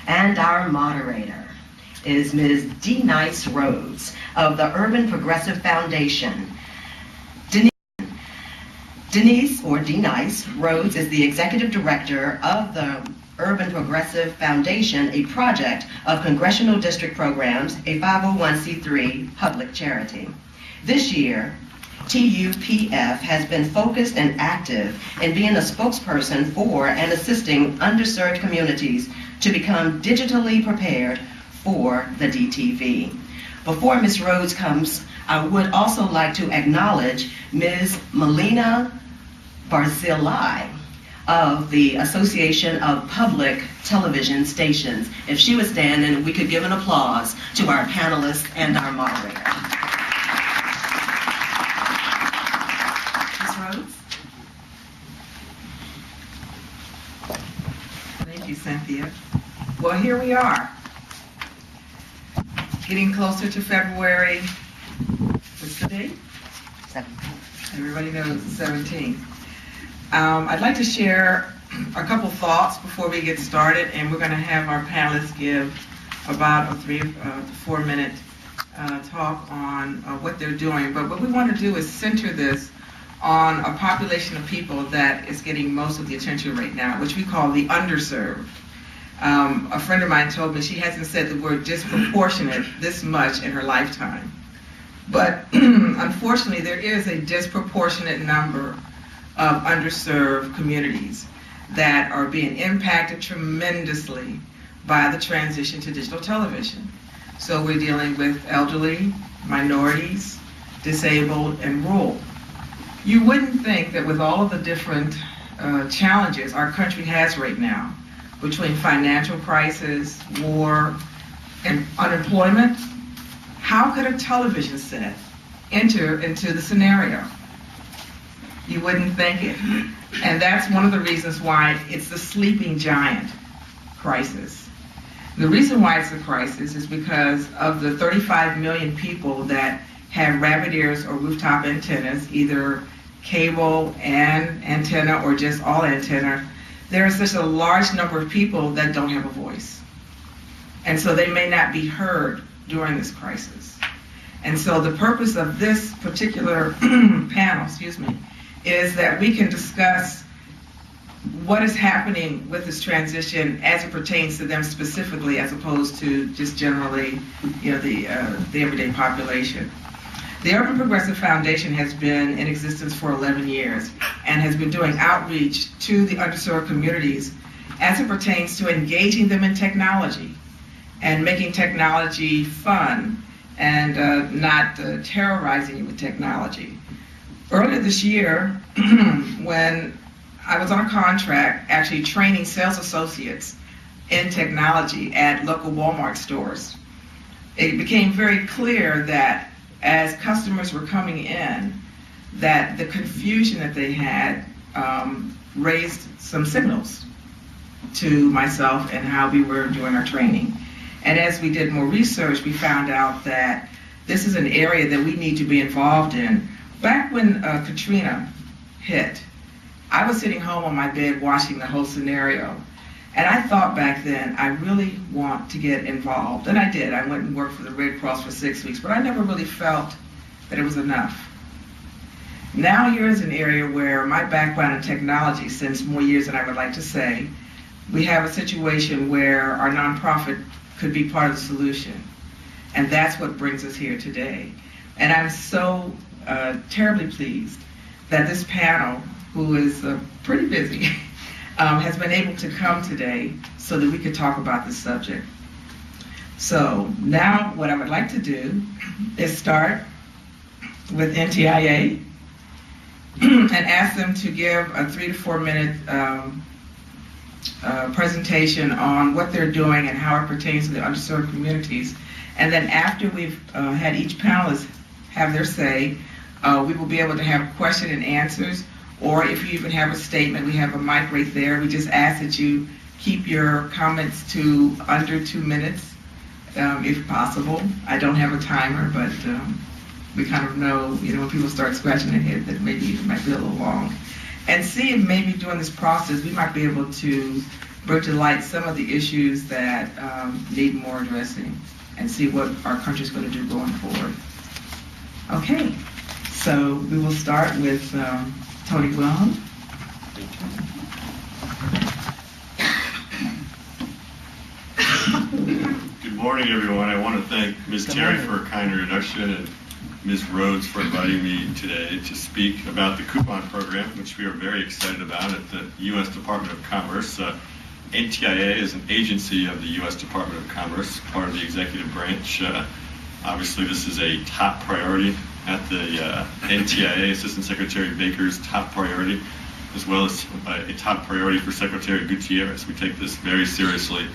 And our moderator is Ms. DeeNice Rhodes of the Urban Progressive Foundation. DeeNice Rhodes is the Executive Director of the Urban Progressive Foundation, a project of Congressional District Programs, a 501c3 public charity. This year, TUPF has been focused and active in being a spokesperson for and assisting underserved communities to become digitally prepared for the DTV. Before Ms. Rhodes comes, I would also like to acknowledge Ms. Melina Barzilai of the Association of Public Television Stations. If she would stand and we could give an applause to our panelists and our moderator. Ms. Rhodes? Thank you, Cynthia. Well, here we are, getting closer to February. What's the date? 17th. Everybody knows the 17th. I'd like to share a couple thoughts before we get started, and we're going to have our panelists give about a 3 to 4 minute talk on what they're doing. But what we want to do is center this on a population of people that is getting most of the attention right now, which we call the underserved. A friend of mine told me she hasn't said the word disproportionate this much in her lifetime. But unfortunately, there is a disproportionate number of underserved communities that are being impacted tremendously by the transition to digital television. So we're dealing with elderly, minorities, disabled, and rural. You wouldn't think that with all of the different challenges our country has right now, between financial crisis, war, and unemployment, how could a television set enter into the scenario? You wouldn't think it. And that's one of the reasons why it's the sleeping giant crisis. The reason why it's a crisis is because of the 35 million people that have rabbit ears or rooftop antennas, either cable and antenna or just all antenna. There is such a large number of people that don't have a voice. And so they may not be heard during this crisis. And so the purpose of this particular panel, is that we can discuss what is happening with this transition as it pertains to them specifically, as opposed to just generally, the everyday population. The Urban Progressive Foundation has been in existence for 11 years and has been doing outreach to the underserved communities as it pertains to engaging them in technology and making technology fun and not terrorizing you with technology. Earlier this year, when I was on a contract actually training sales associates in technology at local Walmart stores, it became very clear that as customers were coming in, that the confusion that they had raised some signals to myself and how we were doing our training. And as we did more research, we found out that this is an area that we need to be involved in. Back when Katrina hit, I was sitting home on my bed watching the whole scenario. And I thought back then, I really want to get involved. And I did. I went and worked for the Red Cross for 6 weeks, but I never really felt that it was enough. Now here is an area where my background in technology, since more years than I would like to say, we have a situation where our nonprofit could be part of the solution. And that's what brings us here today. And I'm so terribly pleased that this panel, who is pretty busy, has been able to come today so that we could talk about this subject. So now what I would like to do is start with NTIA and ask them to give a 3 to 4 minute presentation on what they're doing and how it pertains to the underserved communities. And then after we've had each panelist have their say, we will be able to have question and answers, or if you even have a statement, we have a mic right there. We just ask that you keep your comments to under 2 minutes, if possible. I don't have a timer, but we kind of know, when people start scratching their head that maybe it might be a little long. And see if maybe during this process we might be able to bring to light some of the issues that need more addressing and see what our country's going to do going forward. Okay, so we will start with Tony Wilhelm. Good morning, everyone. I want to thank Ms. Terry for a kind introduction and Ms. Rhodes for inviting me today to speak about the coupon program, which we are very excited about at the U.S. Department of Commerce. NTIA is an agency of the U.S. Department of Commerce, part of the executive branch. Obviously, this is a top priority at the NTIA. Assistant Secretary Baker's top priority, as well as a top priority for Secretary Gutierrez. We take this very seriously.